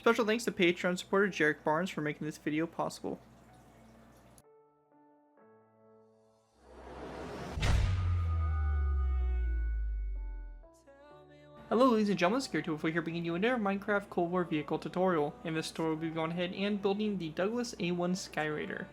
Special thanks to Patreon supporter Jerick Barnes for making this video possible. Hello ladies and gentlemen, Skyraider here bringing you another Minecraft Cold War vehicle tutorial. In this tutorial we'll be going ahead and building the Douglas A-1 Skyraider.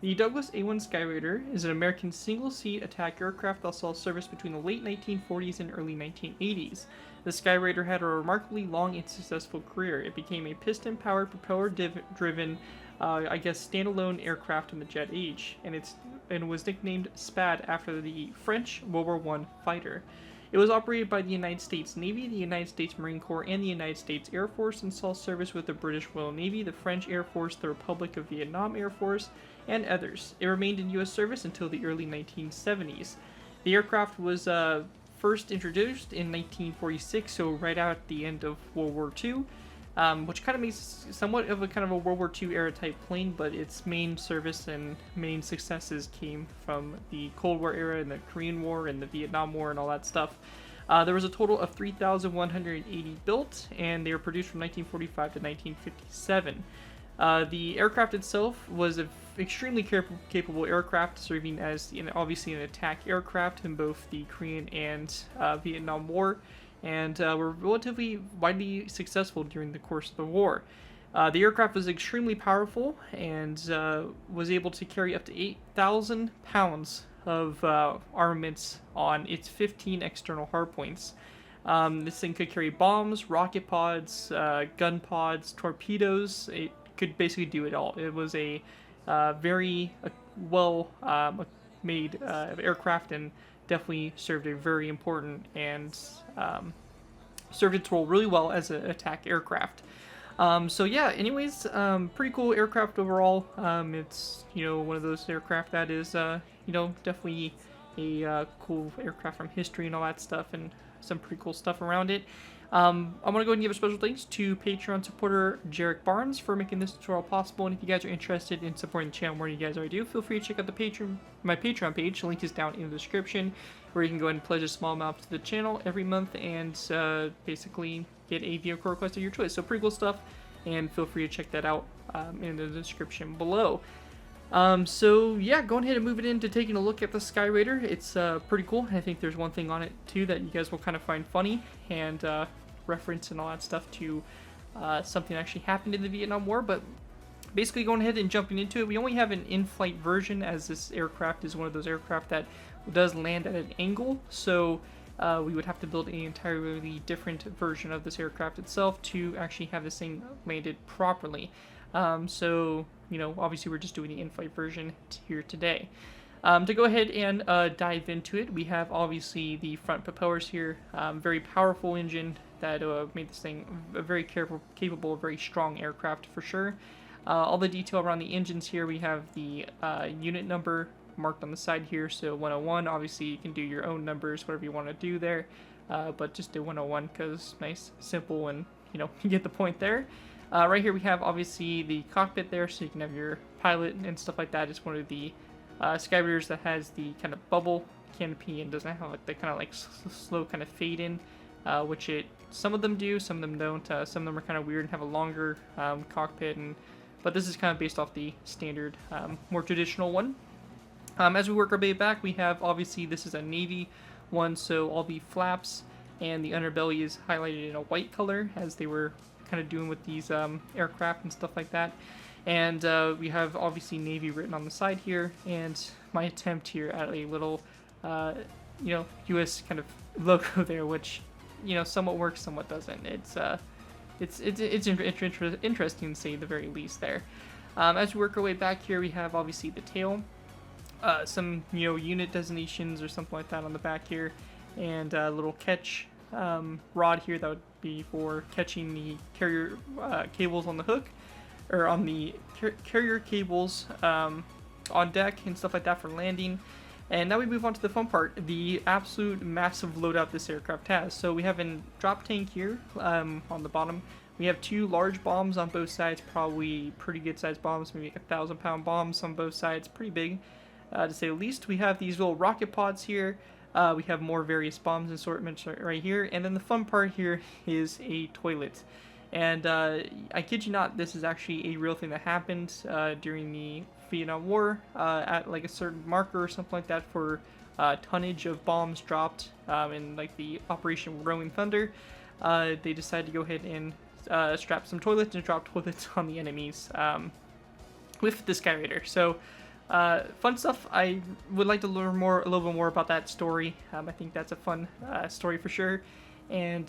The Douglas A-1 Skyraider is an American single-seat attack aircraft that saw service between the late 1940s and early 1980s. The Skyraider had a remarkably long and successful career. It became a piston-powered, propeller-driven, standalone aircraft in the jet age, and was nicknamed SPAD after the French World War I fighter. It was operated by the United States Navy, the United States Marine Corps, and the United States Air Force, and saw service with the British Royal Navy, the French Air Force, the Republic of Vietnam Air Force, and others. It remained in U.S. service until the early 1970s. The aircraft was first introduced in 1946, so right out at the end of World War II, which kind of makes somewhat of a kind of a World War II era type plane, but its main service and main successes came from the Cold War era and the Korean War and the Vietnam War and all that stuff. There was a total of 3,180 built, and they were produced from 1945 to 1957. The aircraft itself was an extremely capable aircraft, serving as obviously an attack aircraft in both the Korean and Vietnam War, and were relatively widely successful during the course of the war. The aircraft was extremely powerful and was able to carry up to 8,000 pounds of armaments on its 15 external hardpoints. This thing could carry bombs, rocket pods, gun pods, torpedoes. It could basically do it all. It was a very well made aircraft, and definitely served a very important and served its role really well as an attack aircraft. So yeah, anyways, pretty cool aircraft overall. It's, one of those aircraft that is, definitely a cool aircraft from history and all that stuff, and some pretty cool stuff around it. I want to go ahead and give a special thanks to Patreon supporter Jerick Barnes for making this tutorial possible. And if you guys are interested in supporting the channel more than you guys already do, feel free to check out my Patreon page. The link is down in the description, where you can go ahead and pledge a small amount to the channel every month and basically get a vehicle request of your choice. So pretty cool stuff, and feel free to check that out in the description below. So yeah, going ahead and moving into taking a look at the Skyraider. It's pretty cool. I think there's one thing on it too that you guys will kind of find funny, and reference and all that stuff to something that actually happened in the Vietnam War. But basically, going ahead and jumping into it, we only have an in-flight version, as this aircraft is one of those aircraft that does land at an angle, so we would have to build an entirely different version of this aircraft itself to actually have this thing landed properly. So, obviously we're just doing the in-flight version here today. To go ahead and dive into it, we have obviously the front propellers here. Very powerful engine that made this thing a very capable, very strong aircraft for sure. All the detail around the engines here, we have the unit number marked on the side here, so 101. Obviously you can do your own numbers, whatever you want to do there, but just do 101 because nice, simple, and you get the point there. Right here we have obviously the cockpit there, so you can have your pilot and stuff like that. It's one of the Skyraiders that has the kind of bubble canopy and doesn't have like the kind of like slow kind of fade in, which some of them do, some of them don't. Some of them are kind of weird and have a longer cockpit, but this is kind of based off the standard, more traditional one. As we work our way back, we have obviously this is a Navy one, so all the flaps and the underbelly is highlighted in a white color, as they were kind of doing with these aircraft and stuff like that. And we have obviously Navy written on the side here, and my attempt here at a little US kind of logo there, which somewhat works, somewhat doesn't. It's interesting to say the very least there. As we work our way back here, we have obviously the tail, some unit designations or something like that on the back here, and a little catch rod here that would be for catching the carrier cables on the hook, or on the carrier cables on deck and stuff like that for landing. And now we move on to the fun part, the absolute massive loadout this aircraft has. So we have a drop tank here on the bottom. We have two large bombs on both sides, probably pretty good sized bombs, maybe like 1,000-pound bombs on both sides, pretty big to say the least. We have these little rocket pods here. We have more various bombs assortments right here. And then the fun part here is a toilet. And I kid you not, this is actually a real thing that happened during the Vietnam War at like a certain marker or something like that for tonnage of bombs dropped in like the Operation Rolling Thunder. They decided to go ahead and strap some toilets and drop toilets on the enemies with the Skyraider. So fun stuff. I would like to learn a little bit more about that story. I think that's a fun story for sure. And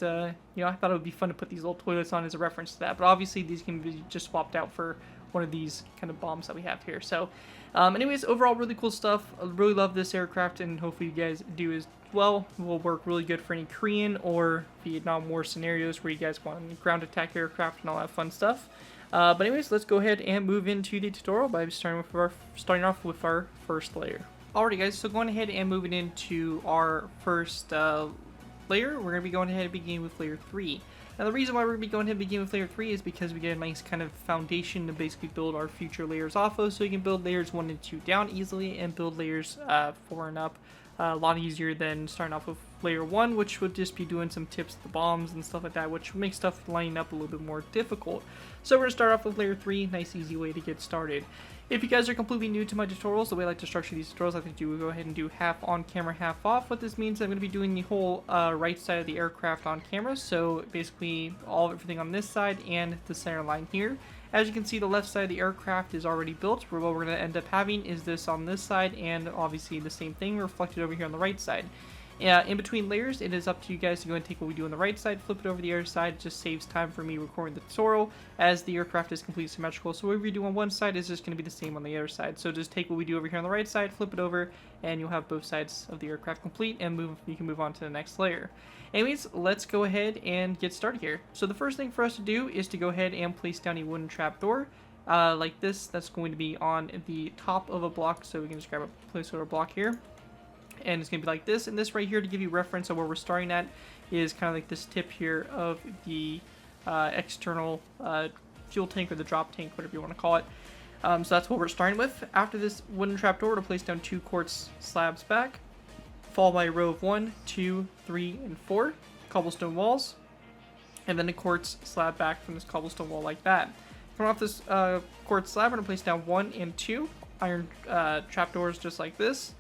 you know, I thought it would be fun to put these little toilets on as a reference to that. But obviously, these can be just swapped out for one of these kind of bombs that we have here. So, anyways, overall, really cool stuff. I really love this aircraft, and hopefully, you guys do as well. It will work really good for any Korean or Vietnam War scenarios where you guys want ground attack aircraft and all that fun stuff. But anyways, let's go ahead and move into the tutorial by starting off with our first layer. Alrighty, guys. So going ahead and moving into our first layer, we're going to be going ahead and beginning with layer 3. Now the reason why we're going to be going ahead and beginning with layer 3 is because we get a nice kind of foundation to basically build our future layers off of, so you can build layers 1 and 2 down easily and build layers 4 and up a lot easier than starting off with layer 1, which would just be doing some tips to the bombs and stuff like that, which makes stuff lining up a little bit more difficult. So we're going to start off with layer 3, nice easy way to get started. If you guys are completely new to my tutorials, the way I like to structure these tutorials, I like to go ahead and do half on camera, half off. What this means, I'm going to be doing the whole right side of the aircraft on camera, so basically everything on this side and the center line here. As you can see, the left side of the aircraft is already built, where what we're going to end up having is this on this side, and obviously the same thing reflected over here on the right side. In between layers, it is up to you guys to go and take what we do on the right side, flip it over the other side. It just saves time for me recording the tutorial, as the aircraft is completely symmetrical. So whatever you do on one side is just going to be the same on the other side. So just take what we do over here on the right side, flip it over, and you'll have both sides of the aircraft complete, and you can move on to the next layer. Anyways, let's go ahead and get started here. So the first thing for us to do is to go ahead and place down a wooden trapdoor like this. That's going to be on the top of a block, so we can just grab a placeholder block here. And it's going to be like this, and this right here, to give you reference on where we're starting at, is kind of like this tip here of the external fuel tank, or the drop tank, whatever you want to call it. So that's what we're starting with. After this wooden trapdoor, we're going to place down 2 quartz slabs back, followed by a row of 1, 2, 3, and 4 cobblestone walls, and then a quartz slab back from this cobblestone wall like that. Coming off this quartz slab, we're going to place down 1 and 2 iron trapdoors just like this.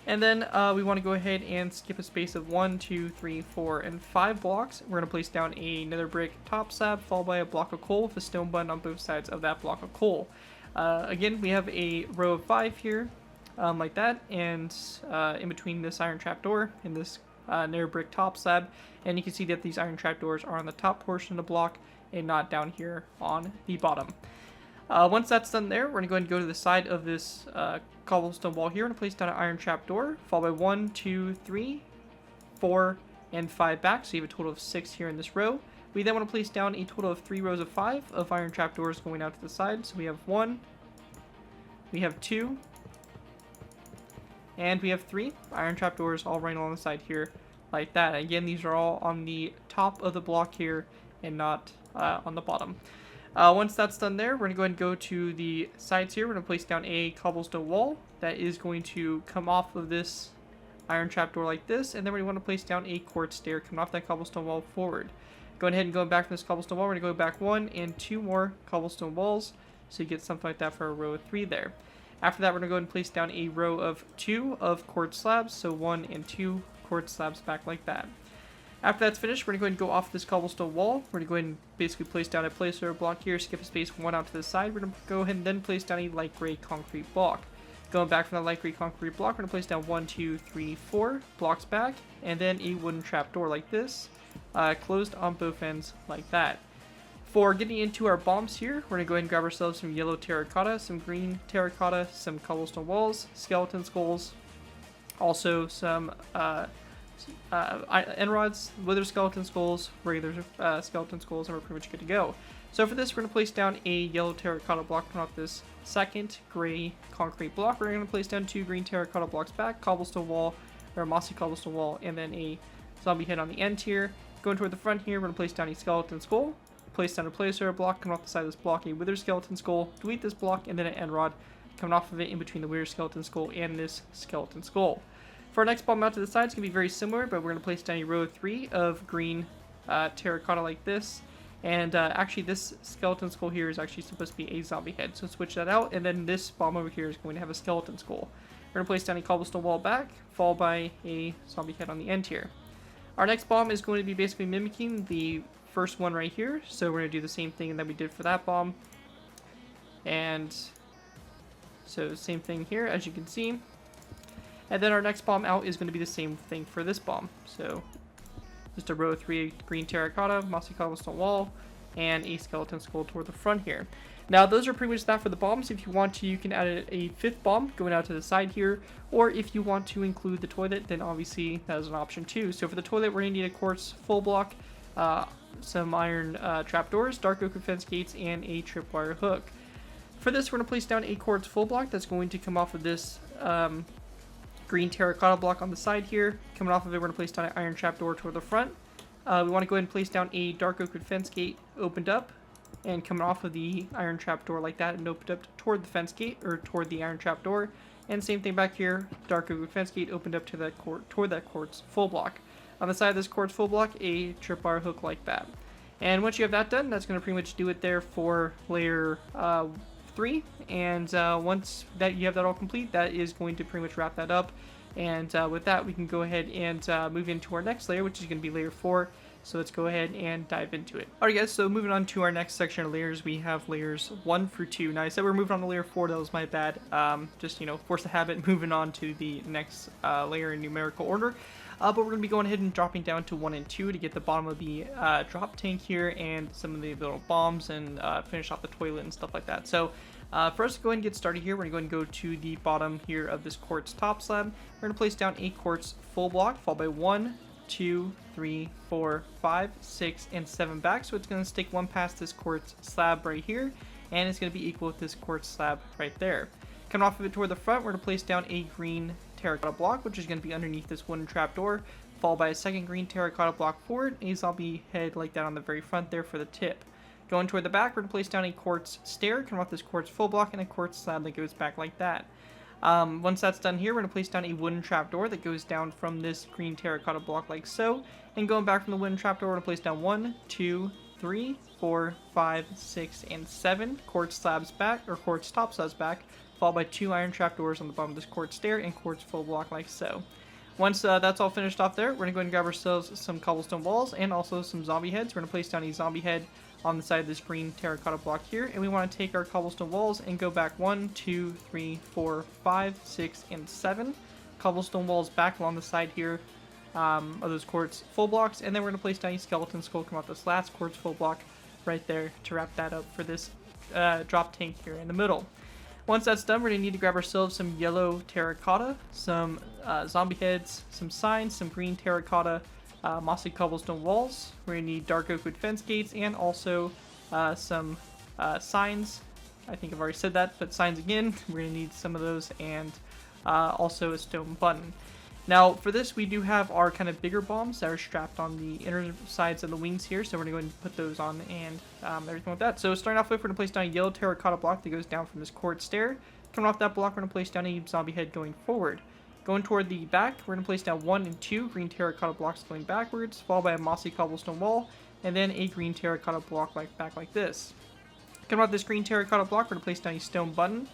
And then we want to go ahead and skip a space of 1, 2, 3, 4, and 5 blocks. We're going to place down a nether brick top slab, followed by a block of coal with a stone button on both sides of that block of coal. Again, we have a row of 5 here, like that, and in between this iron trapdoor and this nether brick top slab. And you can see that these iron trapdoors are on the top portion of the block and not down here on the bottom. Once that's done there, we're going to go ahead and go to the side of this cobblestone wall here. We're going to place down an iron trapdoor, followed by 1, 2, 3, 4, and 5 back. So you have a total of 6 here in this row. We then want to place down a total of 3 rows of 5 of iron trapdoors going out to the side. So we have 1, we have 2, and we have 3 iron trapdoors all running along the side here like that. Again, these are all on the top of the block here and not on the bottom. Once that's done there, we're going to go ahead and go to the sides here. We're going to place down a cobblestone wall that is going to come off of this iron trapdoor like this, and then we want to place down a quartz stair coming off that cobblestone wall forward. Going ahead and going back from this cobblestone wall, we're going to go back 1 and 2 more cobblestone walls, so you get something like that for a row of 3 there. After that, we're going to go ahead and place down a row of 2 of quartz slabs, so 1 and 2 quartz slabs back like that. After that's finished, we're going to go ahead and go off this cobblestone wall. We're going to go ahead and basically place down a placeholder block here, skip a space 1 out to the side. We're going to go ahead and then place down a light gray concrete block. Going back from that light gray concrete block, we're going to place down 1, 2, 3, 4 blocks back, and then a wooden trapdoor like this, closed on both ends like that. For getting into our bombs here, we're going to go ahead and grab ourselves some yellow terracotta, some green terracotta, some cobblestone walls, skeleton skulls, also some end rods, wither skeleton skulls, regular skeleton skulls, and we're pretty much good to go. So for this, we're going to place down a yellow terracotta block coming off this second gray concrete block. We're going to place down 2 green terracotta blocks back, cobblestone wall, or a mossy cobblestone wall, and then a zombie head on the end here. Going toward the front here, we're going to place down a skeleton skull, place down a placeholder block coming off the side of this block, a wither skeleton skull, delete this block, and then an end rod coming off of it in between the wither skeleton skull and this skeleton skull. For our next bomb out to the side, it's going to be very similar, but we're going to place down a row of 3 of green terracotta like this, And actually this skeleton skull here is actually supposed to be a zombie head, so switch that out, and then this bomb over here is going to have a skeleton skull. We're going to place down a cobblestone wall back, followed by a zombie head on the end here. Our next bomb is going to be basically mimicking the first one right here, so we're going to do the same thing that we did for that bomb. And so same thing here, as you can see. And then our next bomb out is going to be the same thing for this bomb. So just a row of 3 green terracotta, mossy cobblestone wall, and a skeleton skull toward the front here. Now those are pretty much that for the bombs. If you want to, you can add a 5th bomb going out to the side here, or if you want to include the toilet, then obviously that is an option too. So for the toilet, we're going to need a quartz full block, some iron trapdoors, dark oak fence gates, and a tripwire hook. For this, we're going to place down a quartz full block that's going to come off of this green terracotta block on the side here. Coming off of it, we're going to place down an iron trapdoor toward the front. We want to go ahead and place down a dark oak fence gate opened up, and coming off of the iron trapdoor like that and opened up toward the fence gate, or toward the iron trapdoor. And same thing back here, dark oak fence gate opened up to that toward that quartz full block. On the side of this quartz full block, a tripwire hook like that. And once you have that done, that's going to pretty much do it there for layer 3. And once that you have that all complete, that is going to pretty much wrap that up. And with that, we can go ahead and move into our next layer, which is going to be layer 4. So let's go ahead and dive into it. Alright guys, so moving on to our next section of layers, we have layers 1 through 2. Now I said we're moving on to layer 4, that was my bad. Just, you know, force the habit, moving on to the next layer in numerical order. But we're going to be going ahead and dropping down to 1 and 2 to get the bottom of the drop tank here and some of the little bombs and finish off the toilet and stuff like that. So for us to go ahead and get started here, we're going to go and go to the bottom here of this quartz top slab. We're going to place down a quartz full block, followed by 1, 2, 3, 4, 5, 6, and 7 back. So it's going to stick one past this quartz slab right here, and it's going to be equal with this quartz slab right there. Coming off of it toward the front, we're going to place down a green terracotta block, which is going to be underneath this wooden trapdoor, followed by a second green terracotta block forward, and a zombie head like that on the very front there for the tip. Going toward the back, we're going to place down a quartz stair, coming off this quartz full block, and a quartz slab that goes back like that. Once that's done here, we're going to place down a wooden trapdoor that goes down from this green terracotta block like so. And going back from the wooden trapdoor, we're going to place down 1, 2, 3, 4, 5, 6, and 7 quartz slabs back, or quartz top slabs back, followed by 2 iron trapdoors on the bottom of this quartz stair and quartz full block like so. Once that's all finished off there, we're going to go ahead and grab ourselves some cobblestone walls and also some zombie heads. We're going to place down a zombie head on the side of this green terracotta block here, and we want to take our cobblestone walls and go back 1, 2, 3, 4, 5, 6, and 7 cobblestone walls back along the side here of those quartz full blocks, and then we're going to place down a skeleton skull come off this last quartz full block right there to wrap that up for this drop tank here in the middle. Once that's done, we're going to need to grab ourselves some yellow terracotta, some zombie heads, some signs, some green terracotta, mossy cobblestone walls. We're going to need dark oak wood fence gates, and also some signs. I think I've already said that, but signs again. We're going to need some of those, and also a stone button. Now for this, we do have our kind of bigger bombs that are strapped on the inner sides of the wings here, so we're going to go ahead and put those on and everything like that. So starting off with, we're going to place down a yellow terracotta block that goes down from this quartz stair. Coming off that block, we're going to place down a zombie head going forward. Going toward the back, we're going to place down 1 and 2 green terracotta blocks going backwards, followed by a mossy cobblestone wall, and then a green terracotta block back like this. Coming off this green terracotta block, we're going to place down a stone button.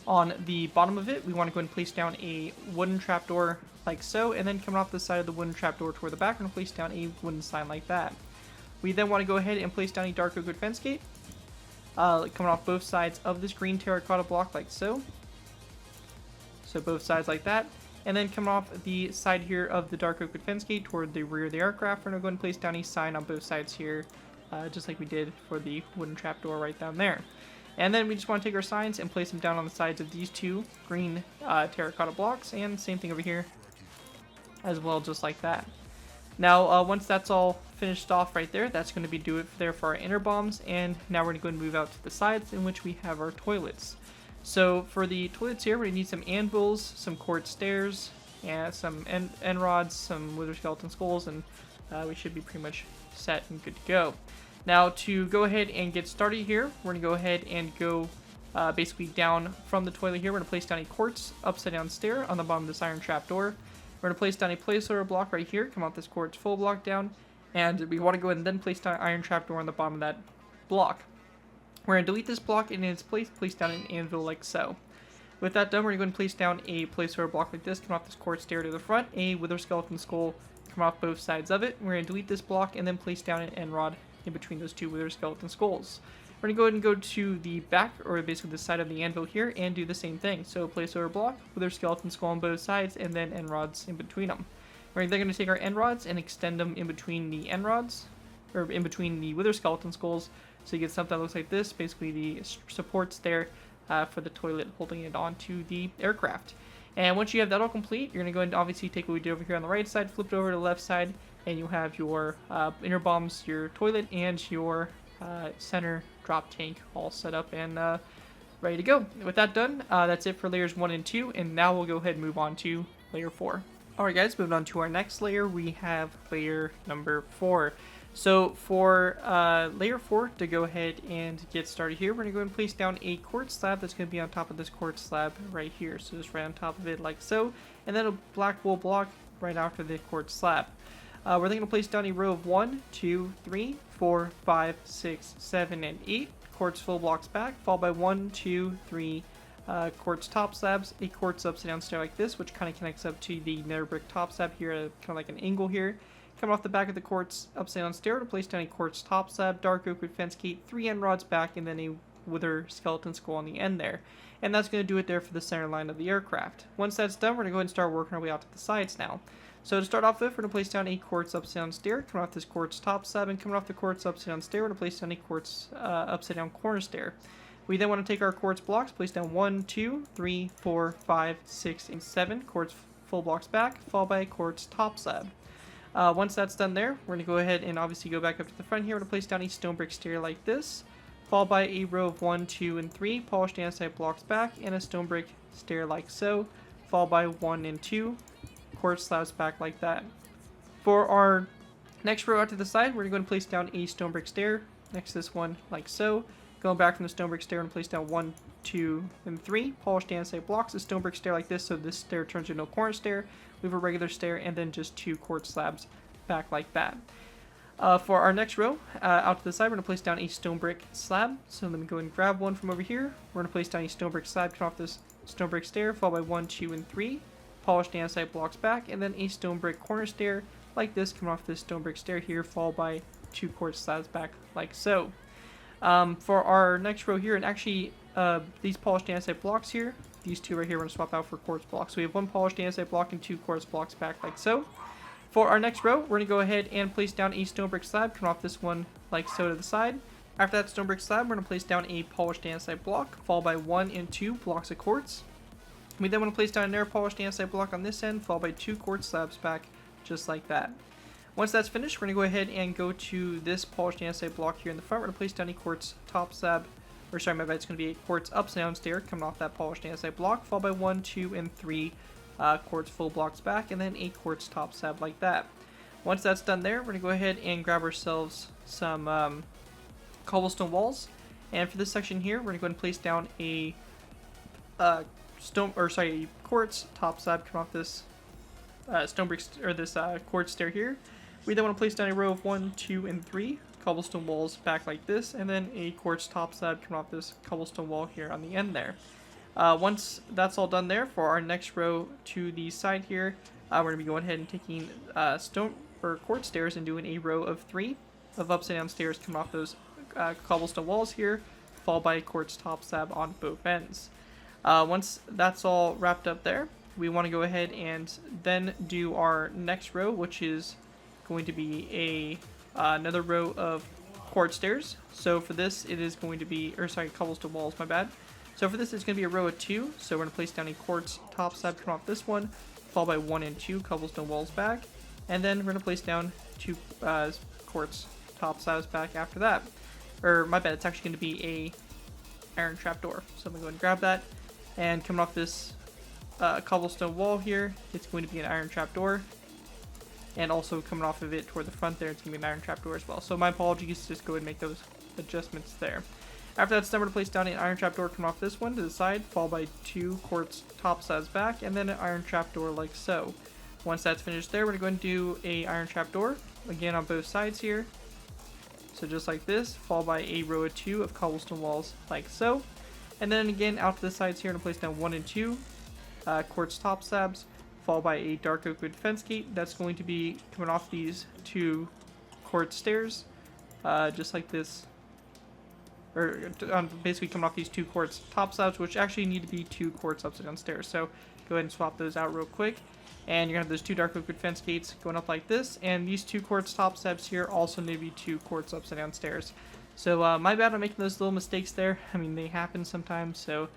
On the bottom of it, we want to go ahead and place down a wooden trapdoor like so, and then coming off the side of the wooden trapdoor toward the back, we're going to place down a wooden sign like that. We then want to go ahead and place down a dark oak wood fence gate, coming off both sides of this green terracotta block like so. So both sides like that. And then coming off the side here of the dark oak wood fence gate toward the rear of the aircraft, we're going to go ahead and place down a sign on both sides here, just like we did for the wooden trapdoor right down there. And then we just want to take our signs and place them down on the sides of these 2 green terracotta blocks, and same thing over here as well, just like that. Now once that's all finished off right there, that's going to be do it there for our inner bombs, and now we're going to go and move out to the sides in which we have our toilets. So for the toilets here, we're going to need some anvils, some quartz stairs, and some end rods, some wither skeleton skulls, and we should be pretty much set and good to go. Now to go ahead and get started here, we're going to go ahead and go basically down from the toilet here. We're going to place down a quartz upside down stair on the bottom of this iron trapdoor. We're going to place down a placeholder block right here, come out this quartz full block down, And we want to go ahead and then place down an iron trapdoor on the bottom of that block. We're going to delete this block, and in its place down an anvil like so. With that done, we're going to place down a placeholder block like this, come off this quartz stair to the front, a wither skeleton skull come off both sides of it. We're going to delete this block and then place down an end rod in between those two wither skeleton skulls. We're going to go ahead and go to the back, or basically the side of the anvil here, and do the same thing. So placeholder block, wither skeleton skull on both sides, and then end rods in between them. We're then going to take our end rods and extend them in between the end rods, or in between the wither skeleton skulls, so you get something that looks like this, basically the supports there for the toilet holding it onto the aircraft. And once you have that all complete, you're going to go ahead and obviously take what we did over here on the right side, flip it over to the left side, and you'll have your inner bombs, your toilet, and your center drop tank all set up and ready to go. With that done, that's it for layers 1 and 2, and now we'll go ahead and move on to layer 4. Alright guys, moving on to our next layer, we have layer number 4. So for layer 4, to go ahead and get started here, we're going to go ahead and place down a quartz slab that's going to be on top of this quartz slab right here. So just right on top of it like so, and then a black wool block right after the quartz slab. We're then going to place down a row of 1, 2, 3, 4, 5, 6, 7, and 8 quartz full blocks back, followed by 1, 2, 3 quartz top slabs, a quartz upside down stair like this, which kind of connects up to the nether brick top slab here, kind of like an angle here. Coming off the back of the quartz upside down stair to place down a quartz top slab, dark oak with fence gate, 3 end rods back, and then a wither skeleton skull on the end there. And that's going to do it there for the center line of the aircraft. Once that's done, we're going to go ahead and start working our way out to the sides now. So to start off with, we're going to place down a quartz upside down stair, coming off this quartz top slab, and coming off the quartz upside down stair, we're going to place down a quartz upside down corner stair. We then want to take our quartz blocks, place down 1, 2, 3, 4, 5, 6, and 7 quartz full blocks back, followed by a quartz top slab. Once that's done there, we're going to go ahead and obviously go back up to the front here. We're going to place down a stone brick stair like this, followed by a row of 1, 2, and 3 polished andesite blocks back, and a stone brick stair like so, followed by 1 and 2 quartz slabs back like that. For our next row out to the side, we're going to place down a stone brick stair next to this one like so. Going back from the stone brick stair and place down 1, 2, and 3 polished andesite blocks, a stone brick stair like this, so this stair turns into a corner stair. We have a regular stair, and then just 2 quartz slabs back like that. For our next row, out to the side, we're going to place down a stone brick slab. So let me go and grab one from over here. We're going to place down a stone brick slab, cut off this stone brick stair, followed by 1, 2, and 3 polished andesite blocks back, and then a stone brick corner stair like this, coming off this stone brick stair here, followed by 2 quartz slabs back like so. For our next row here, and actually these polished andesite blocks here, these 2 right here, we're going to swap out for quartz blocks. So we have 1 polished andesite block and 2 quartz blocks back like so. For our next row, we're going to go ahead and place down a stone brick slab, coming off this one like so to the side. After that stone brick slab, we're going to place down a polished andesite block, followed by 1 and 2 blocks of quartz. We then want to place down another polished andesite block on this end, followed by 2 quartz slabs back, just like that. Once that's finished, we're going to go ahead and go to this polished andesite block here in the front. We're going to place down a quartz top slab, or sorry, my bad, it's going to be a quartz upside down stair coming off that polished andesite block, followed by 1, 2, and 3 quartz full blocks back, and then a quartz top slab like that. Once that's done there, we're going to go ahead and grab ourselves some cobblestone walls. And for this section here, we're going to go ahead and place down a quartz top slab coming off this stone brick, or this quartz stair here. We then want to place down a row of 1, 2, and 3 cobblestone walls back like this, and then a quartz top slab coming off this cobblestone wall here on the end there. Once that's all done there, for our next row to the side here, we're going to be going ahead and taking stone or quartz stairs and doing a row of 3 of upside down stairs coming off those cobblestone walls here, followed by a quartz top slab on both ends. Once that's all wrapped up there, we want to go ahead and then do our next row, which is going to be another row of quartz stairs. So for this, it is going to be, cobblestone walls, my bad. So for this, it's going to be a row of 2. So we're going to place down a quartz top slab coming off this one, followed by 1 and 2 cobblestone walls back, and then we're going to place down 2 quartz top slabs back after that. Or my bad, it's actually going to be a iron trapdoor. So I'm going to go ahead and grab that, and coming off this cobblestone wall here, it's going to be an iron trapdoor. And also coming off of it toward the front there, it's going to be an iron trapdoor as well. So my apologies, just go ahead and make those adjustments there. After that's done, we're going to place down an iron trapdoor coming off this one to the side, followed by 2 quartz top slabs back, and then an iron trapdoor like so. Once that's finished there, we're going to go and do a iron trapdoor again on both sides here. So just like this, followed by a row of 2 of cobblestone walls like so. And then again out to the sides here, I'm going to place down 1 and 2 quartz top slabs, followed by a dark oak wood fence gate that's going to be coming off these 2 quartz stairs, just like this. Or basically coming off these 2 quartz top slabs, which actually need to be 2 quartz upside down stairs. So go ahead and swap those out real quick. And you're going to have those 2 dark oak wood fence gates going up like this. And these 2 quartz top slabs here also need to be 2 quartz upside down stairs. So my bad on making those little mistakes there. I mean, they happen sometimes. So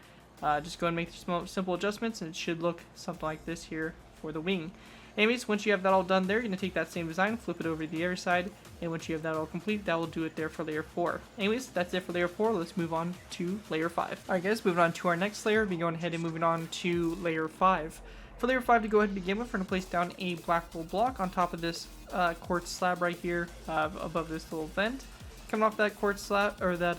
just go and make simple adjustments, and it should look something like this here for the wing. Anyways, once you have that all done there, you're going to take that same design, flip it over to the other side, and once you have that all complete, that will do it there for layer 4. Anyways, that's it for layer 4. Let's move on to layer 5. Alright guys, moving on to our next layer, we're going ahead and moving on to layer 5. For layer 5 to go ahead and begin with, we're going to place down a black wool block on top of this quartz slab right here, above this little vent. Coming off that quartz slab, or that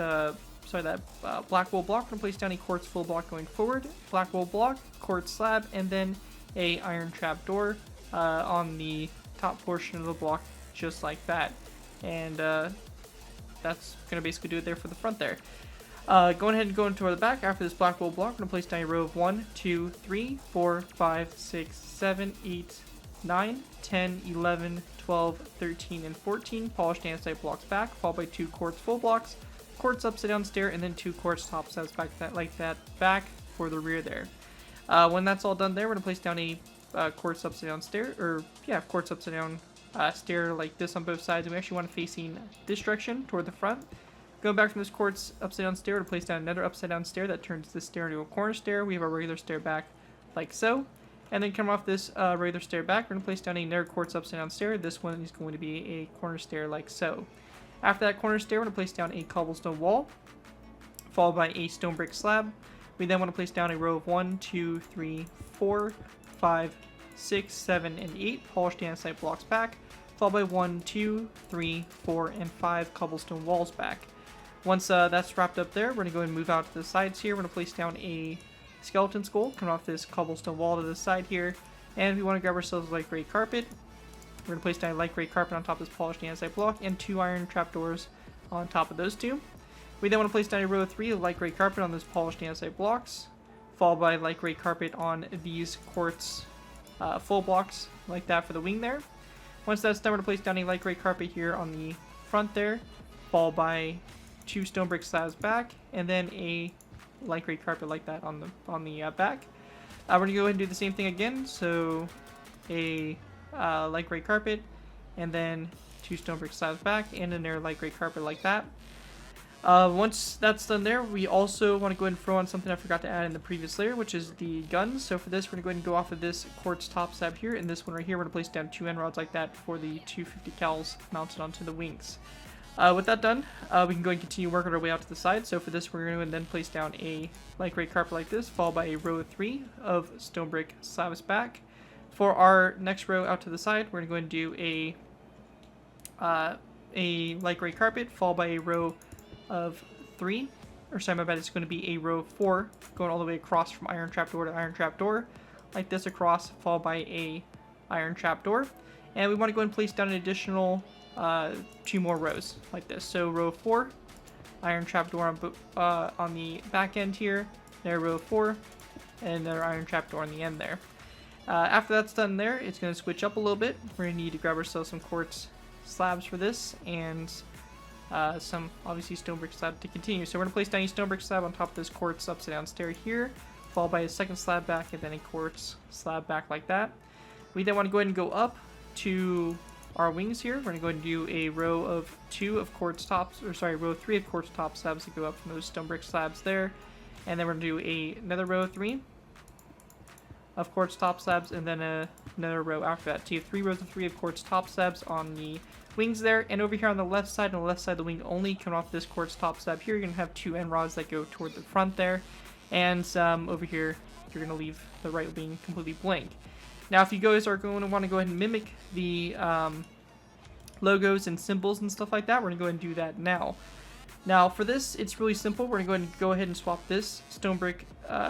black wool block, we're going to place down a quartz full block going forward, black wool block, quartz slab, and then a iron trap door on the top portion of the block, just like that. And that's going to basically do it there for the front there. Going ahead and going toward the back, after this black wool block, I'm going to place down a row of 1, 2, 3, 4, 5, 6, 7, 8, 9, 10, 11, 12, 13, and 14 polished andesite blocks back, followed by 2 quartz full blocks, quartz upside down stair, and then 2 quartz top steps back like that back for the rear there. When that's all done there, we're going to place down a quartz upside down stair, quartz upside down stair like this on both sides, and we actually want it facing this direction toward the front. Going back from this quartz upside down stair to place down another upside down stair that turns this stair into a corner stair. We have our regular stair back like so. And then coming off this regular stair back, we're going to place down another quartz upside down stair. This one is going to be a corner stair like so. After that corner stair, we're going to place down a cobblestone wall, followed by a stone brick slab. We then want to place down a row of 1, 2, 3, 4, 5, 6, 7, and 8 polished andesite blocks back, followed by 1, 2, 3, 4, and 5 cobblestone walls back. Once that's wrapped up there, we're going to go ahead and move out to the sides here. We're going to place down a skeleton skull coming off this cobblestone wall to the side here. And we want to grab ourselves a light gray carpet. We're going to place down a light gray carpet on top of this polished andesite block and 2 iron trapdoors on top of those 2. We then want to place down a row of 3 of light gray carpet on those polished andesite blocks, followed by light gray carpet on these quartz full blocks like that for the wing there. Once that's done, we're going to place down a light gray carpet here on the front there, followed by 2 stone brick slabs back, and then a light gray carpet like that on the back. We're going to go ahead and do the same thing again, so a light gray carpet, and then 2 stone brick slabs back, and another light gray carpet like that. Once that's done there, we also want to go ahead and throw on something I forgot to add in the previous layer, which is the guns. So for this, we're going to go ahead and go off of this quartz top slab here, and this one right here, we're going to place down 2 end rods like that for the 250 cals mounted onto the wings. With that done, we can go and continue working our way out to the side. So for this, we're going to then place down a light gray carpet like this, followed by a row of 3 of stone brick slabs back. For our next row out to the side, we're going to go and do a light gray carpet, followed by a row of 3, or sorry, my bad, it's going to be a row of 4, going all the way across from iron trapdoor to iron trapdoor, like this across, followed by a iron trapdoor. And we want to go and place down an additional 2 more rows like this. So row 4, iron trapdoor on the back end here, there row 4, and another iron trapdoor on the end there. After that's done there, it's going to switch up a little bit. We're going to need to grab ourselves some quartz slabs for this, and some obviously stone brick slab to continue. So we're going to place down a stone brick slab on top of this quartz upside down stair here, followed by a second slab back, and then a quartz slab back like that. We then want to go ahead and go up to our wings here. We're going to go ahead and do a row of 2 of quartz tops, or sorry, row 3 of quartz top slabs to go up from those stone brick slabs there. And then we're going to do another row of 3 of quartz top slabs, and then another row after that. So you have 3 rows of 3 of quartz top slabs on the wings there. And over here on the left side, on the left side of the wing only, coming off this quartz top slab here, you're going to have 2 end rods that go toward the front there. And over here, you're going to leave the right wing completely blank. Now, if you guys are going to want to go ahead and mimic the logos and symbols and stuff like that, we're going to go ahead and do that now. Now, for this, it's really simple. We're going to go ahead and swap this stone brick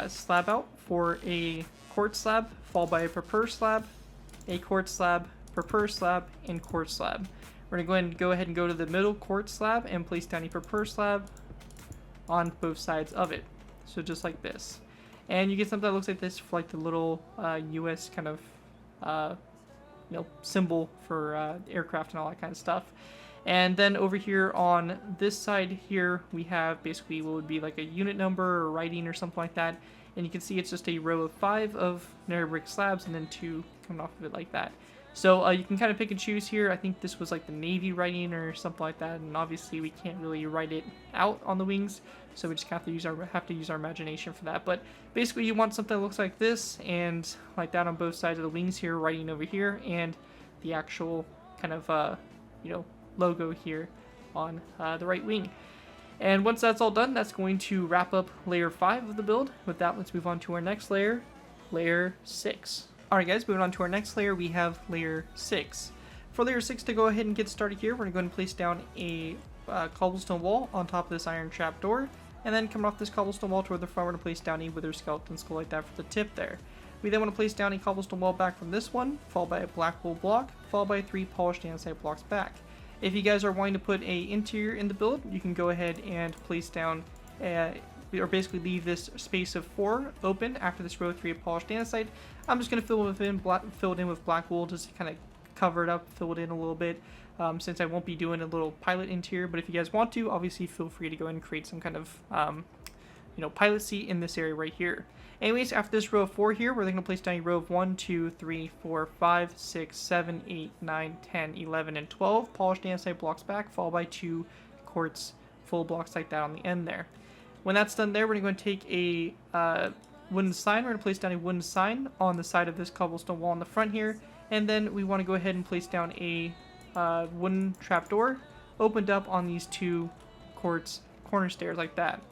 slab out for a quartz slab, followed by a purpur slab, a quartz slab, purpur slab, and quartz slab. We're going to go ahead and go to the middle quartz slab and place down a purpur slab on both sides of it. So just like this. And you get something that looks like this for like the little US kind of symbol for aircraft and all that kind of stuff. And then over here on this side here, we have basically what would be like a unit number or writing or something like that. And you can see it's just a row of 5 of nether brick slabs and then 2 coming off of it like that. So you can kind of pick and choose here. I think this was like the Navy writing or something like that. And obviously we can't really write it out on the wings. So we just have to use our imagination for that. But basically you want something that looks like this and like that on both sides of the wings here, writing over here, and the actual kind of, logo here on the right wing. And once that's all done, that's going to wrap up layer 5 of the build. With that, let's move on to our next layer, layer 6. Alright guys, moving on to our next layer, we have layer 6. For layer 6 to go ahead and get started here, we're going to go ahead and place down a cobblestone wall on top of this iron trap door, and then coming off this cobblestone wall toward the front, we're going to place down a wither skeleton skull like that for the tip there. We then want to place down a cobblestone wall back from this one, followed by a black wool block, followed by 3 polished andesite blocks back. If you guys are wanting to put a interior in the build, you can go ahead and place down, or basically leave this space of 4 open after this row 3 of polished andesite. I'm just going to fill it in with black wool just to kind of cover it up, fill it in a little bit, since I won't be doing a little pilot interior. But if you guys want to, obviously feel free to go ahead and create some kind of, pilot seat in this area right here. Anyways, after this row of 4 here, we're going to place down a row of 1, 2, 3, 4, 5, 6, 7, 8, 9, 10, 11, and 12 polished andesite blocks back, followed by 2 quartz full blocks like that on the end there. When that's done there, we're going to take a wooden sign. We're going to place down a wooden sign on the side of this cobblestone wall in the front here, and then we want to go ahead and place down a wooden trapdoor opened up on these 2 quartz corner stairs like that.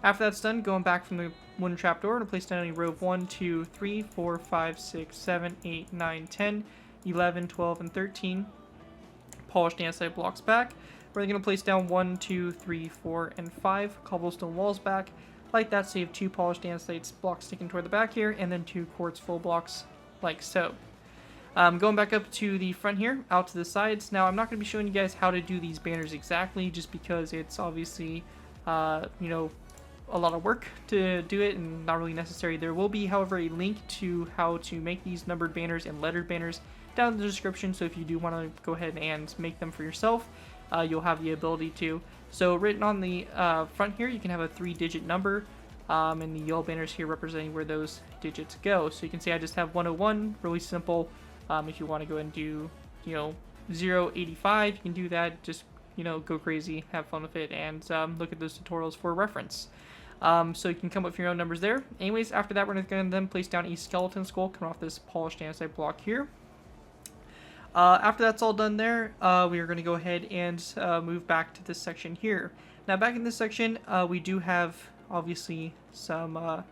After that's done, going back from the wooden trapdoor, we're going to place down a row of 1, 2, 3, 4, 5, 6, 7, 8, 9, 10, 11, 12, and 13 polished andesite blocks back. We're going to place down 1, 2, 3, 4, and 5 cobblestone walls back, like that, so you have 2 polished andesite blocks sticking toward the back here, and then 2 quartz full blocks, like so. Going back up to the front here, out to the sides. Now, I'm not going to be showing you guys how to do these banners exactly, just because it's obviously, a lot of work to do it and not really necessary. There will be, however, a link to how to make these numbered banners and lettered banners down in the description, so if you do want to go ahead and make them for yourself, you'll have the ability to. So written on the front here, you can have a 3-digit number, and the yellow banners here representing where those digits go. So you can see I just have 101, really simple. If you want to go and do, 085, you can do that. Just, go crazy, have fun with it, and look at those tutorials for reference. So you can come up with your own numbers there. Anyways, after that, we're going to then place down a skeleton skull coming off this polished andesite block here. After that's all done there, we are going to go ahead and move back to this section here. Now, back in this section, we do have, obviously, some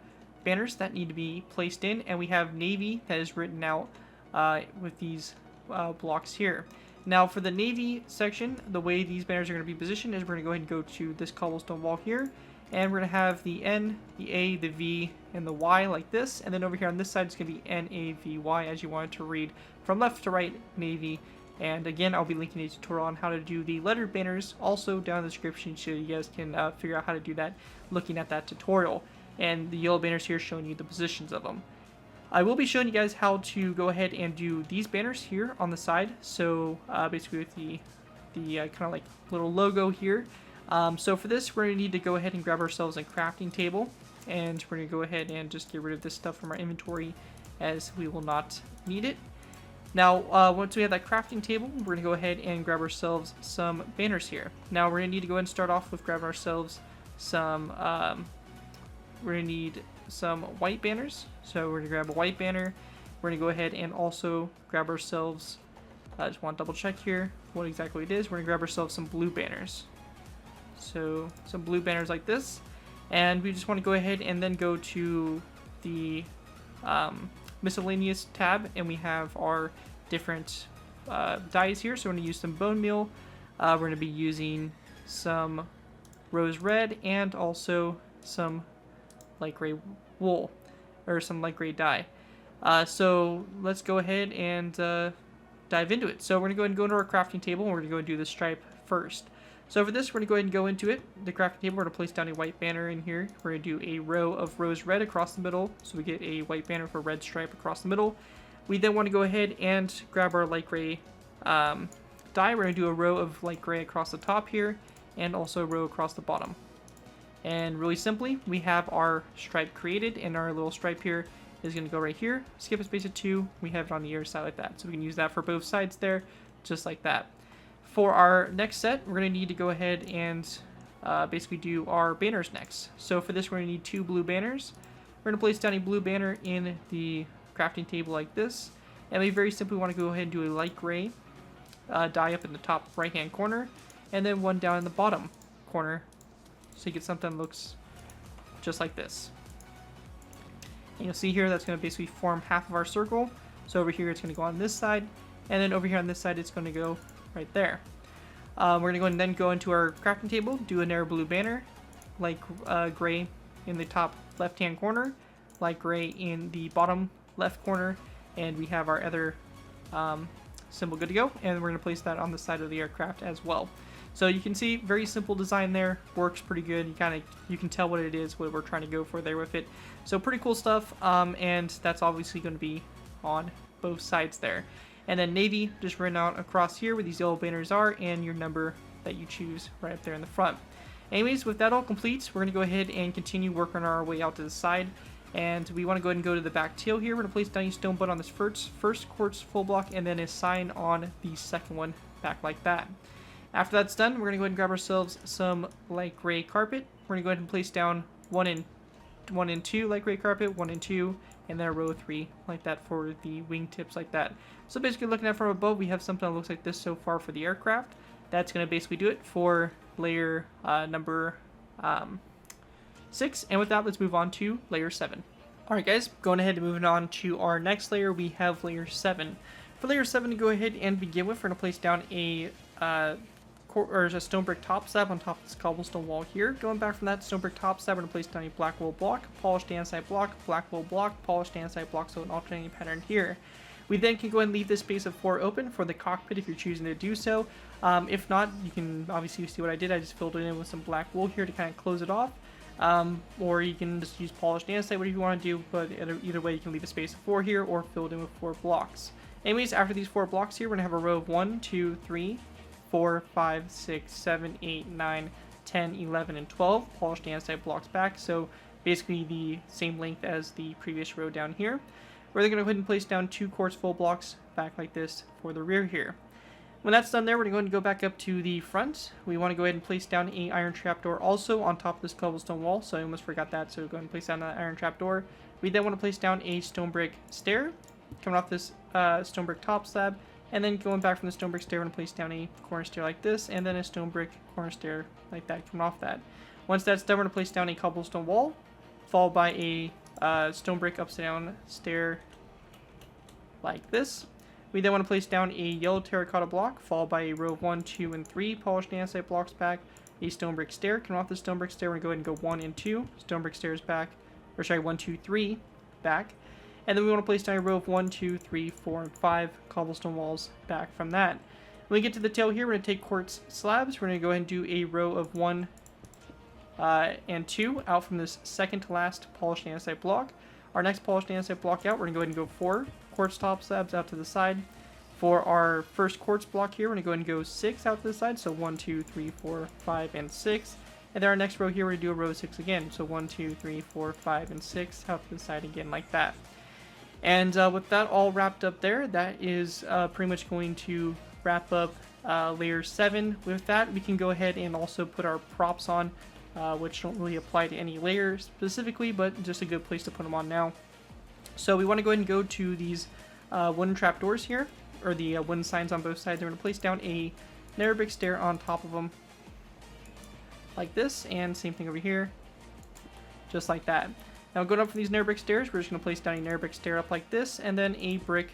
banners that need to be placed in, and we have Navy that is written out with these blocks here. Now, for the Navy section, the way these banners are going to be positioned is we're going to go ahead and go to this cobblestone wall here, and we're going to have the N, the A, the V, and the Y like this. And then over here on this side, it's going to be N-A-V-Y, as you want it to read from left to right, Navy. And again, I'll be linking a tutorial on how to do the lettered banners also down in the description, so you guys can figure out how to do that looking at that tutorial. And the yellow banners here showing you the positions of them. I will be showing you guys how to go ahead and do these banners here on the side. So basically with the kind of like little logo here. So for this, we're going to need to go ahead and grab ourselves a crafting table, and we're going to go ahead and just get rid of this stuff from our inventory, as we will not need it. Now, once we have that crafting table, we're going to go ahead and grab ourselves some banners here. Now, we're going to need to go ahead and start off with grabbing ourselves some, we're going to need some white banners. So we're going to grab a white banner. We're going to go ahead and also grab ourselves, I just want to double check here what exactly it is. We're going to grab ourselves some blue banners. So some blue banners like this, and we just want to go ahead and then go to the miscellaneous tab, and we have our different dyes here. So we're going to use some bone meal, we're going to be using some rose red, and also some light gray wool, or some light gray dye. So let's go ahead and dive dive into it. So we're going to go ahead and go into our crafting table, and we're going to go and do the stripe first. So for this, we're going to go ahead and go into it. The crafting table, we're going to place down a white banner in here. We're going to do a row of rose red across the middle, so we get a white banner for red stripe across the middle. We then want to go ahead and grab our light gray dye. We're going to do a row of light gray across the top here, and also a row across the bottom. And really simply, we have our stripe created, and our little stripe here is going to go right here. Skip a space of 2, we have it on the other side like that. So we can use that for both sides there, just like that. For our next set, we're going to need to go ahead and basically do our banners next. So for this, we're going to need 2 blue banners. We're going to place down a blue banner in the crafting table like this. And we very simply want to go ahead and do a light gray dye up in the top right-hand corner, and then one down in the bottom corner. So you get something that looks just like this. And you'll see here that's going to basically form half of our circle. So over here it's going to go on this side, and then over here on this side it's going to go right there. We're going to go and then go into our crafting table, do a narrow blue banner, light gray in the top left-hand corner, light gray in the bottom left corner, and we have our other symbol good to go. And we're going to place that on the side of the aircraft as well. So you can see, very simple design there, works pretty good. You can tell what it is, what we're trying to go for there with it. So pretty cool stuff, and that's obviously going to be on both sides there. And then navy just written out across here where these yellow banners are, and your number that you choose right up there in the front. Anyways, with that all complete, we're going to go ahead and continue working our way out to the side. And we want to go ahead and go to the back tail here. We're going to place down a stone butt on this first quartz full block, and then a sign on the second one back like that. After that's done, we're going to go ahead and grab ourselves some light gray carpet. We're going to go ahead and place down 1 and 2 light gray carpet, 1 and 2, and then a row of 3 like that for the wingtips like that. So basically looking at from above, we have something that looks like this so far for the aircraft. That's going to basically do it for layer number 6. And with that, let's move on to layer 7. Alright guys, going ahead and moving on to our next layer, we have layer 7. For layer 7 to go ahead and begin with, we're going to place down a stone brick top slab on top of this cobblestone wall here. Going back from that stone brick top slab, we're going to place down a black wool block, polished andesite block, black wool block, polished andesite block, so an alternating pattern here. We then can go ahead and leave this space of 4 open for the cockpit if you're choosing to do so. If not, you can obviously see what I did. I just filled it in with some black wool here to kind of close it off. Or you can just use polished andesite, whatever you want to do, but either way you can leave a space of 4 here or fill it in with 4 blocks. Anyways, after these 4 blocks here, we're going to have a row of 1, 2, 3, 4, 5, 6, 7, 8, 9, 10, 11, and 12 polished andesite blocks back, so basically the same length as the previous row down here. We're then going to go ahead and place down 2 quartz full blocks back like this for the rear here. When that's done there, we're going to go ahead and go back up to the front. We want to go ahead and place down an iron trapdoor also on top of this cobblestone wall, so I almost forgot that, so go ahead and place down that iron trapdoor. We then want to place down a stone brick stair coming off this stone brick top slab. And then going back from the stone brick stair, we're going to place down a corner stair like this, and then a stone brick corner stair like that coming off that. Once that's done, we're going to place down a cobblestone wall, followed by a stone brick upside down stair like this. We then want to place down a yellow terracotta block, followed by a row of 1, 2, and 3 polished andesite blocks back, a stone brick stair. Coming off the stone brick stair, we're going to go ahead and go 1 and 2 stone brick stairs back, or sorry, 1, 2, 3 back. And then we want to place down a row of 1, 2, 3, 4, and 5 cobblestone walls back from that. When we get to the tail here, we're going to take quartz slabs. We're going to go ahead and do a row of 1 and 2 out from this second to last polished andesite block. Our next polished andesite block out, we're going to go ahead and go 4 quartz top slabs out to the side. For our first quartz block here, we're going to go ahead and go 6 out to the side. So 1, 2, 3, 4, 5, and 6. And then our next row here, we're going to do a row of 6 again. So 1, 2, 3, 4, 5, and 6 out to the side again like that. And with that all wrapped up there, that is pretty much going to wrap up layer 7. With that, we can go ahead and also put our props on, which don't really apply to any layer specifically, but just a good place to put them on now. So we want to go ahead and go to these wooden trapdoors here, or the wooden signs on both sides. We're going to place down a narrow brick stair on top of them like this, and same thing over here, just like that. Now going up from these narrow brick stairs, we're just going to place down a narrow brick stair up like this, and then a brick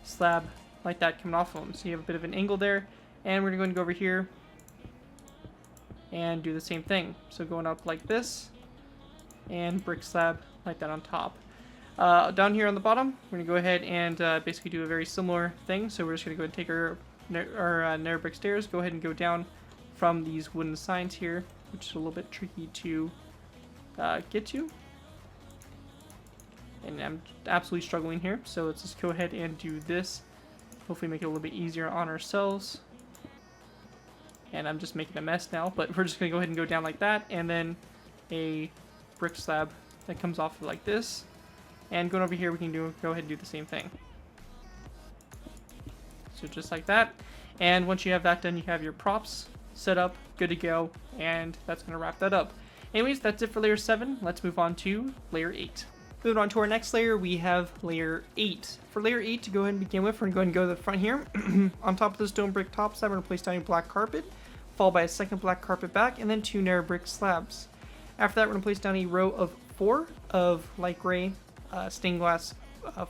slab like that coming off of them. So you have a bit of an angle there, and we're going to go over here and do the same thing. So going up like this, and brick slab like that on top. Down here on the bottom, we're going to go ahead and basically do a very similar thing. So we're just going to go ahead and take our nether brick stairs, go ahead and go down from these wooden signs here, which is a little bit tricky to get to. And I'm absolutely struggling here, so let's just go ahead and do this. Hopefully make it a little bit easier on ourselves. And I'm just making a mess now, but we're just going to go ahead and go down like that, and then a brick slab that comes off like this. And going over here, we can go ahead and do the same thing. So just like that. And once you have that done, you have your props set up, good to go, and that's going to wrap that up. Anyways, that's it for layer 7. Let's move on to layer 8. Moving on to our next layer, we have layer 8. For layer 8, to go ahead and begin with, we're going to go to the front here. On top of the stone brick top slab, we're going to place down a black carpet, followed by a second black carpet back, and then 2 nether brick slabs. After that, we're going to place down a row of 4 of light gray stained glass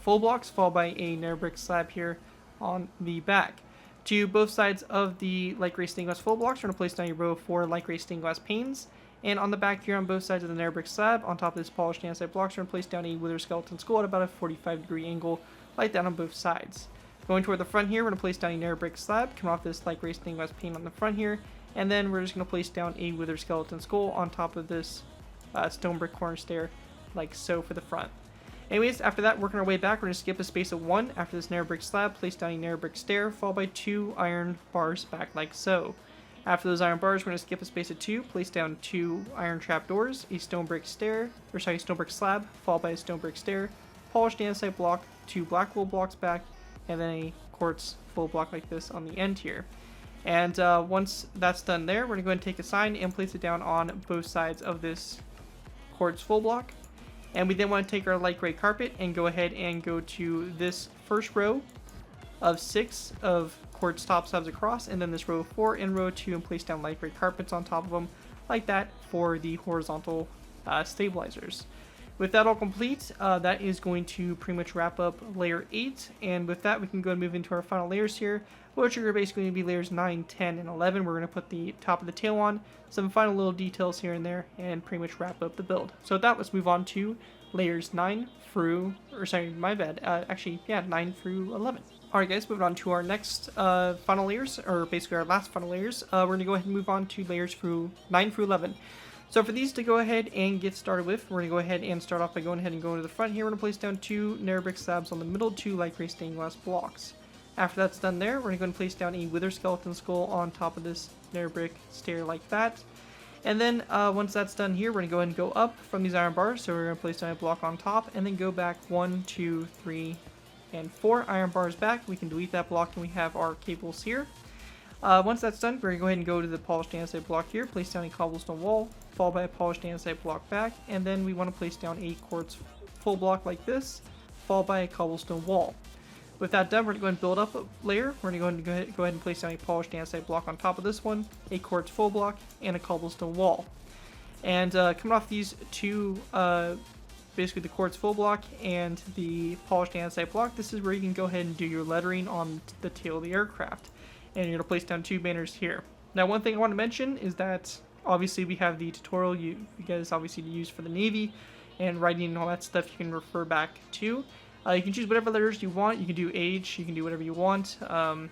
full blocks, followed by a nether brick slab here on the back. To both sides of the light gray stained glass full blocks, we're going to place down a row of 4 light gray stained glass panes. And on the back here on both sides of the nether brick slab, on top of this polished andesite blocks, we're going to place down a wither skeleton skull at about a 45-degree angle, like that on both sides. Going toward the front here, we're going to place down a nether brick slab, come off this light gray stained glass pane on the front here, and then we're just going to place down a wither skeleton skull on top of this stone brick corner stair, like so for the front. Anyways, after that, working our way back, we're going to skip a space of 1 after this nether brick slab, place down a nether brick stair, followed by 2 iron bars back like so. After those iron bars, we're going to skip a space of 2, place down 2 iron trapdoors, a stone brick slab, followed by a stone brick stair, polished andesite block, 2 black wool blocks back, and then a quartz full block like this on the end here. And once that's done there, we're going to go ahead and take a sign and place it down on both sides of this quartz full block. And we then want to take our light gray carpet and go ahead and go to this first row of 6 of quartz top slabs across, and then this row of 4 and row 2, and place down light gray carpets on top of them like that for the horizontal stabilizers. With that all complete, that is going to pretty much wrap up layer 8, and with that we can go and move into our final layers here, which are basically going to be layers 9, 10, and 11. We're going to put the top of the tail on, some final little details here and there, and pretty much wrap up the build. So with that, let's move on to layers 9 through, 9 through 11. Alright guys, moving on to our next final layers, or basically our last final layers. We're going to go ahead and move on to layers 9 through 11. So for these to go ahead and get started with, we're going to go ahead and start off by going ahead and going to the front here. We're going to place down 2 nether brick slabs on the middle, 2 light gray stained glass blocks. After that's done there, we're going to go and place down a wither skeleton skull on top of this nether brick stair like that. And then once that's done here, we're going to go ahead and go up from these iron bars. So we're going to place down a block on top and then go back 1, 2, 3, and 4 iron bars back. We can delete that block and we have our cables here. Once that's done, we're going to go ahead and go to the polished andesite block here, place down a cobblestone wall, followed by a polished andesite block back, and then we want to place down a quartz full block like this, followed by a cobblestone wall. With that done, we're going to go ahead and build up a layer. We're going to go ahead and place down a polished andesite block on top of this one, a quartz full block, and a cobblestone wall. And coming off these two, basically the quartz full block and the polished andesite block, this is where you can go ahead and do your lettering on the tail of the aircraft. And you're going to place down 2 banners here. Now, one thing I want to mention is that obviously we have the tutorial you guys obviously use for the Navy, and writing and all that stuff you can refer back to. You can choose whatever letters you want. You can do H, you can do whatever you want. But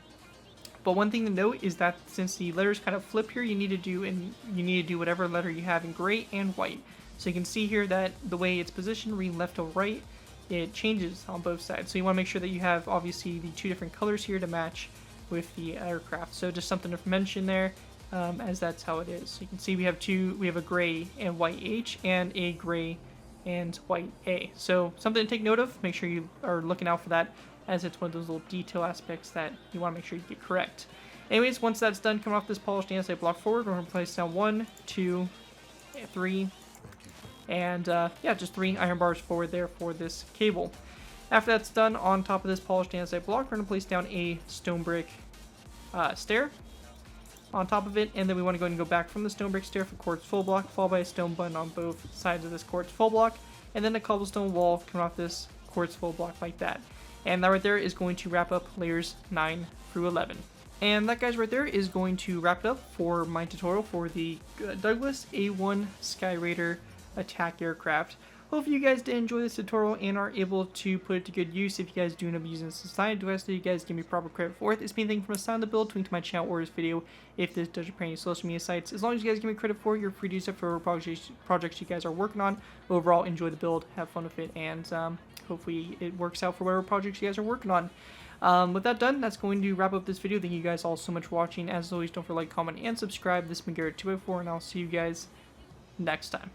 one thing to note is that since the letters kind of flip here, you need to do whatever letter you have in gray and white. So you can see here that the way it's positioned, reading left to right, it changes on both sides. So you want to make sure that you have obviously the 2 different colors here to match with the aircraft. So just something to mention there, as that's how it is. So you can see we have a gray and white H and a gray and white A. So something to take note of. Make sure you are looking out for that, as it's one of those little detail aspects that you want to make sure you get correct. Anyways, once that's done, coming off this polished andesite block forward, we're going to place down 1, 2, 3, and just 3 iron bars forward there for this cable. After that's done, on top of this polished andesite block, we're going to place down a stone brick stair on top of it, and then we want to go ahead and go back from the stone brick stair for quartz full block, followed by a stone button on both sides of this quartz full block, and then a cobblestone wall coming off this quartz full block like that. And that right there is going to wrap up layers 9 through 11. And that, guys, right there is going to wrap it up for my tutorial for the Douglas A-1 Skyraider attack aircraft. Hope Hopefully you guys did enjoy this tutorial and are able to put it to good use. If you guys do end up using this design, do I ask that you guys give me proper credit for it. This main thing from the sound of the build, link to my channel or this video if this does appear on any social media sites. As long as you guys give me credit for it, you're free to use it for projects you guys are working on. Overall, enjoy the build, have fun with it, and hopefully it works out for whatever projects you guys are working on. With that done, that's going to wrap up this video. Thank you guys all so much for watching. As always, don't forget to like, comment, and subscribe. This has been Garrett 2x4, and I'll see you guys next time.